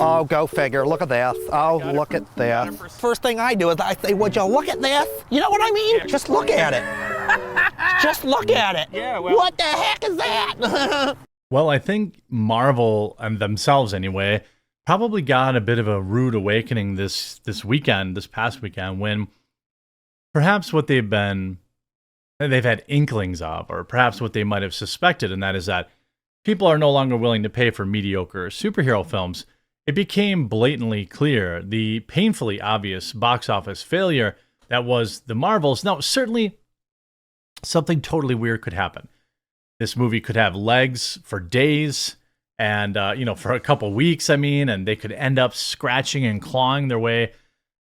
Oh, go figure. Look at this. Oh, look at this. First thing I do is I say, would you look at this? You know what I mean? Yeah. Just look at it. Just look at it. Yeah, well. What the heck is that? Well, I think Marvel, and themselves anyway, probably got a bit of a rude awakening this past weekend, when perhaps what they've had inklings of, or perhaps what they might have suspected, and that is that people are no longer willing to pay for mediocre superhero films. It became blatantly clear the painfully obvious box office failure that was the Marvels. Now, certainly something totally weird could happen. This movie could have legs for days and, for a couple weeks, and they could end up scratching and clawing their way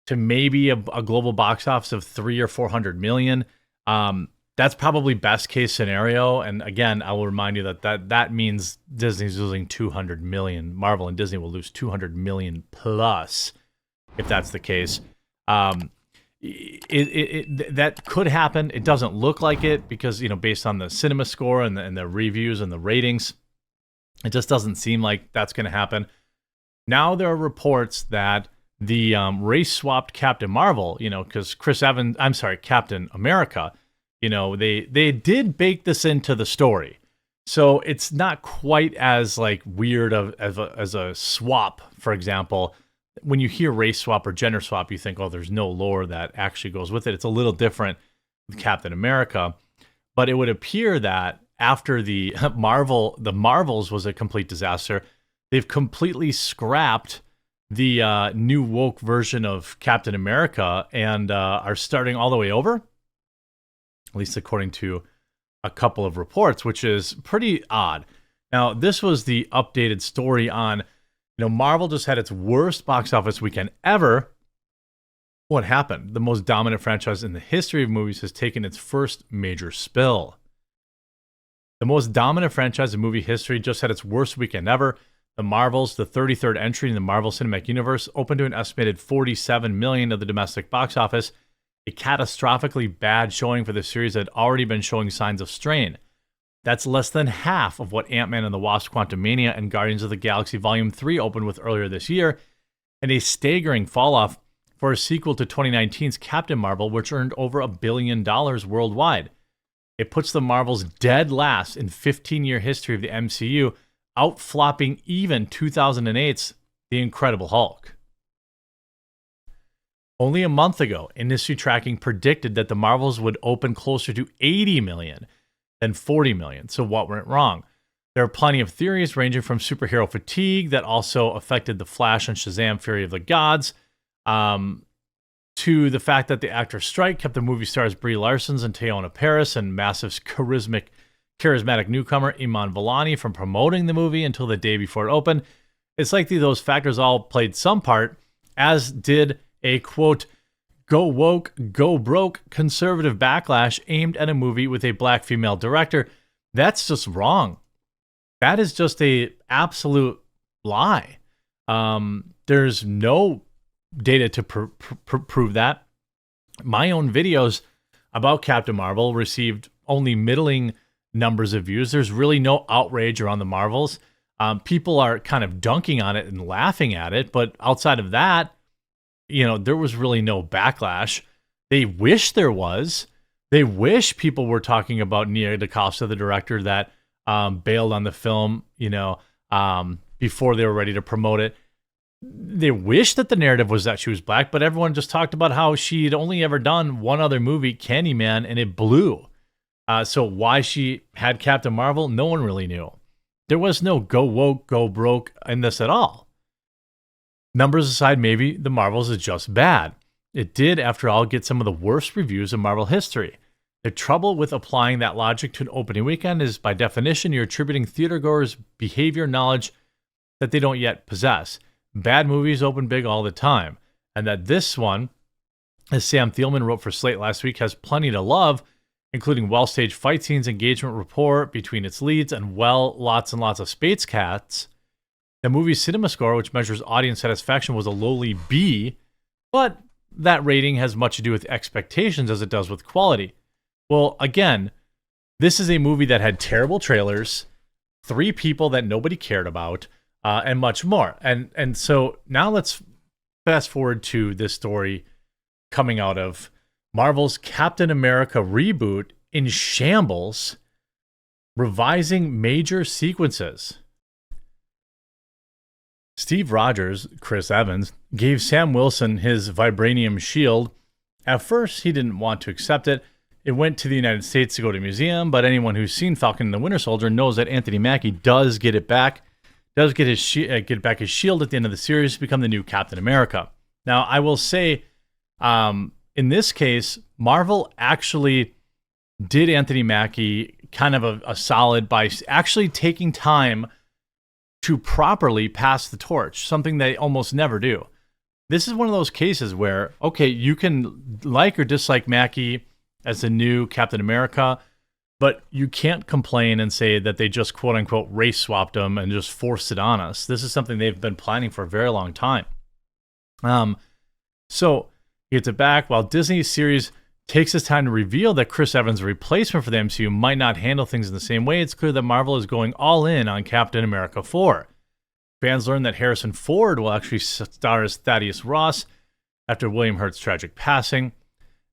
to maybe a global box office of 300 or 400 million. That's probably best case scenario. And again, I will remind you that means Disney's losing 200 million. Marvel and Disney will lose 200 million plus if that's the case. That could happen. It doesn't look like it because, based on the cinema score and the reviews and the ratings, it just doesn't seem like that's going to happen. Now there are reports that the race-swapped Captain Marvel, because Captain America, they did bake this into the story. So it's not quite as weird as a swap, for example. When you hear race swap or gender swap, you think, oh, there's no lore that actually goes with it. It's a little different with Captain America. But it would appear that after the Marvels was a complete disaster, they've completely scrapped the new woke version of Captain America and are starting all the way over, at least according to a couple of reports, which is pretty odd. Now, this was the updated story on, Marvel just had its worst box office weekend ever. What happened? The most dominant franchise in the history of movies has taken its first major spill. The most dominant franchise in movie history just had its worst weekend ever. The Marvels, the 33rd entry in the Marvel Cinematic Universe, opened to an estimated 47 million of the domestic box office, a catastrophically bad showing for the series that had already been showing signs of strain. That's less than half of what Ant-Man and the Wasp: Quantumania and Guardians of the Galaxy Volume 3 opened with earlier this year, and a staggering fall-off for a sequel to 2019's Captain Marvel, which earned over $1 billion worldwide. It puts the Marvels dead last in 15-year history of the MCU, out-flopping even 2008's The Incredible Hulk. Only a month ago, industry tracking predicted that the Marvels would open closer to 80 million than 40 million. So what went wrong? There are plenty of theories ranging from superhero fatigue that also affected The Flash and Shazam: Fury of the Gods, to the fact that the actor strike kept the movie stars Brie Larson and Teyonah Parris and massive charismatic newcomer Iman Vellani from promoting the movie until the day before it opened. It's likely those factors all played some part, as did a, quote, go woke, go broke conservative backlash aimed at a movie with a black female director. That's just wrong. That is just a absolute lie. There's no data to prove that. My own videos about Captain Marvel received only middling numbers of views. There's really no outrage around the Marvels. People are kind of dunking on it and laughing at it, but outside of that, there was really no backlash. They wish there was. They wish people were talking about Nia DaCosta, the director that bailed on the film, before they were ready to promote it. They wish that the narrative was that she was black, but everyone just talked about how she'd only ever done one other movie, Candyman, and it blew. So why she had Captain Marvel, no one really knew. There was no go woke, go broke in this at all. Numbers aside, maybe the Marvels is just bad. It did, after all, get some of the worst reviews in Marvel history. The trouble with applying that logic to an opening weekend is, by definition, you're attributing theatergoers' behavior knowledge that they don't yet possess. Bad movies open big all the time, and that this one, as Sam Thielman wrote for Slate last week, has plenty to love, including well-staged fight scenes, engagement rapport between its leads, and, lots and lots of space cats. The movie's cinema score, which measures audience satisfaction, was a lowly B, but that rating has much to do with expectations as it does with quality. Well, again, this is a movie that had terrible trailers, 3 people that nobody cared about, and much more. And so now let's fast forward to this story coming out of Marvel's Captain America reboot in shambles, revising major sequences. Steve Rogers, Chris Evans, gave Sam Wilson his vibranium shield. At first, he didn't want to accept it. It went to the United States to go to a museum, but anyone who's seen Falcon and the Winter Soldier knows that Anthony Mackie does get it back, get back his shield at the end of the series to become the new Captain America. Now, I will say, in this case, Marvel actually did Anthony Mackie kind of a solid by actually taking time to properly pass the torch, something they almost never do. This is one of those cases where, okay, you can like or dislike Mackie as the new Captain America, but you can't complain and say that they just quote unquote race swapped him and just forced it on us. This is something they've been planning for a very long time. So he gets it back while Disney's series takes its time to reveal that Chris Evans' replacement for the MCU might not handle things in the same way. It's clear that Marvel is going all in on Captain America 4. Fans learn that Harrison Ford will actually star as Thaddeus Ross after William Hurt's tragic passing,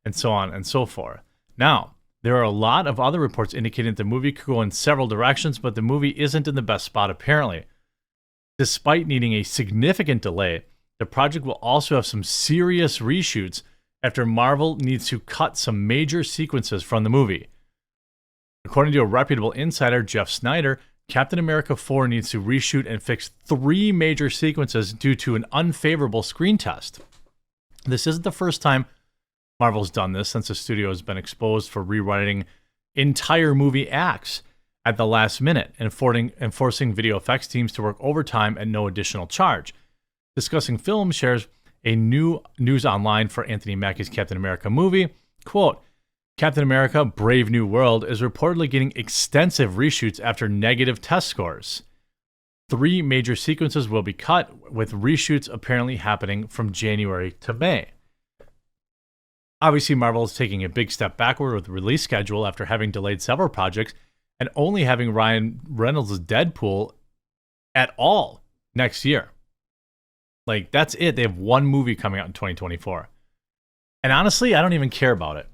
and so on and so forth. Now, there are a lot of other reports indicating that the movie could go in several directions, but the movie isn't in the best spot apparently. Despite needing a significant delay, the project will also have some serious reshoots after Marvel needs to cut some major sequences from the movie. According to a reputable insider, Jeff Snyder, Captain America 4 needs to reshoot and fix 3 major sequences due to an unfavorable screen test. This isn't the first time Marvel's done this since the studio has been exposed for rewriting entire movie acts at the last minute and forcing video effects teams to work overtime at no additional charge. Discussing Film shares a new news online for Anthony Mackie's Captain America movie. Quote, Captain America Brave New World is reportedly getting extensive reshoots after negative test scores. 3 major sequences will be cut, with reshoots apparently happening from January to May. Obviously, Marvel is taking a big step backward with the release schedule after having delayed several projects and only having Ryan Reynolds' Deadpool at all next year. Like, that's it. They have 1 movie coming out in 2024. And honestly, I don't even care about it.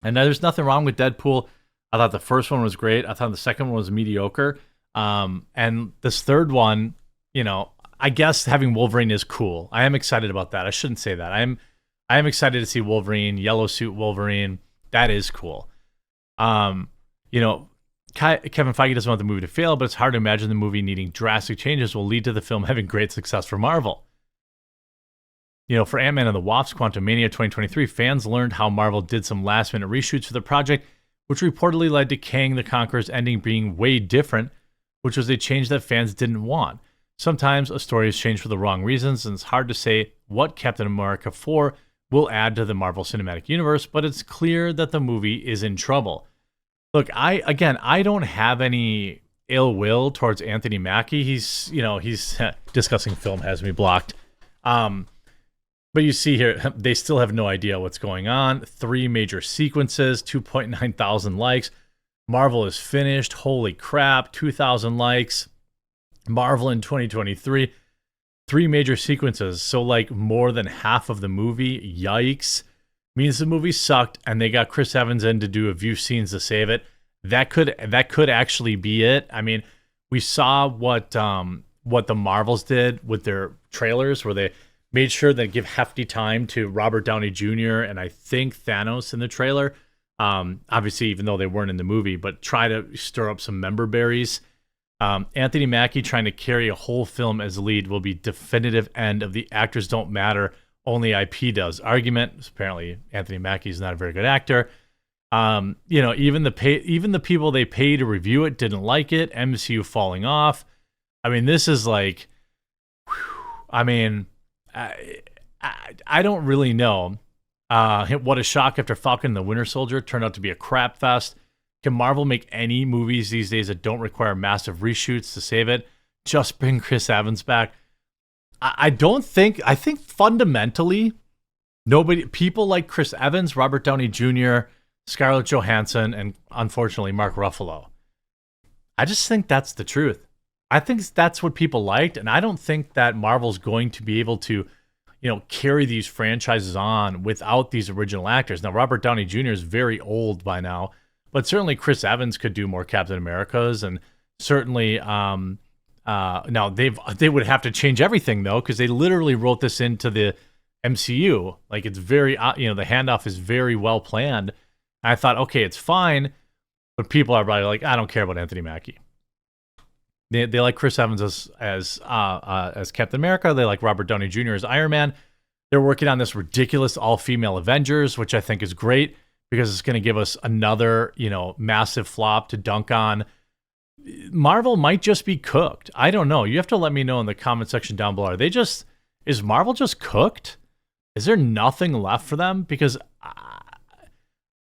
And there's nothing wrong with Deadpool. I thought the first one was great. I thought the second one was mediocre. And this third one, you know, I guess having Wolverine is cool. I am excited about that. I shouldn't say that. I am excited to see Wolverine, yellow suit Wolverine. That is cool. You know, Kevin Feige doesn't want the movie to fail, but it's hard to imagine the movie needing drastic changes will lead to the film having great success for Marvel. You know, for Ant-Man and the Wasp: Quantumania 2023, fans learned how Marvel did some last-minute reshoots for the project, which reportedly led to Kang the Conqueror's ending being way different, which was a change that fans didn't want. Sometimes a story is changed for the wrong reasons, and it's hard to say what Captain America 4 will add to the Marvel Cinematic Universe, but it's clear that the movie is in trouble. Look, I don't have any ill will towards Anthony Mackie. He's discussing film has me blocked. But you see here, they still have no idea what's going on. 3 major sequences, 2.9 thousand likes. Marvel is finished. Holy crap, 2,000 likes. Marvel in 2023. 3 major sequences, so like more than half of the movie. Yikes. Means the movie sucked, and they got Chris Evans in to do a few scenes to save it. That could actually be it. I mean, we saw what the Marvels did with their trailers, where they made sure they give hefty time to Robert Downey Jr. and I think Thanos in the trailer. Obviously, even though they weren't in the movie, but try to stir up some member berries. Anthony Mackie trying to carry a whole film as lead will be definitive end of the actors don't matter, only IP does argument. Apparently, Anthony Mackie is not a very good actor. You know, even the people they pay to review it didn't like it. MCU falling off. I mean, this is like, I mean, I don't really know. What a shock after Falcon and the Winter Soldier turned out to be a crap fest. Can Marvel make any movies these days that don't require massive reshoots to save it? Just bring Chris Evans back. I think fundamentally, people like Chris Evans, Robert Downey Jr., Scarlett Johansson, and unfortunately Mark Ruffalo. I just think that's the truth. I think that's what people liked, and I don't think that Marvel's going to be able to, carry these franchises on without these original actors. Now, Robert Downey Jr. is very old by now, but certainly Chris Evans could do more Captain Americas, and certainly now they would have to change everything though, because they literally wrote this into the MCU. Like, it's very the handoff is very well planned. And I thought, okay, it's fine, but people are probably like, I don't care about Anthony Mackie. They like Chris Evans as Captain America. They like Robert Downey Jr. as Iron Man. They're working on this ridiculous all-female Avengers, which I think is great because it's going to give us another, massive flop to dunk on. Marvel might just be cooked. I don't know. You have to let me know in the comment section down below. Is Marvel just cooked? Is there nothing left for them? Because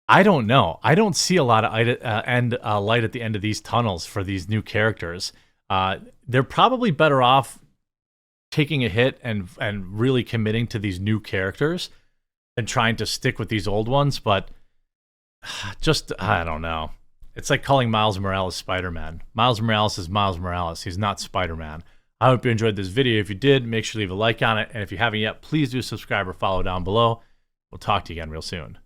I don't know. I don't see a lot of light at the end of these tunnels for these new characters. They're probably better off taking a hit and really committing to these new characters than trying to stick with these old ones. But I don't know. It's like calling Miles Morales Spider-Man. Miles Morales is Miles Morales. He's not Spider-Man. I hope you enjoyed this video. If you did, make sure to leave a like on it. And if you haven't yet, please do subscribe or follow down below. We'll talk to you again real soon.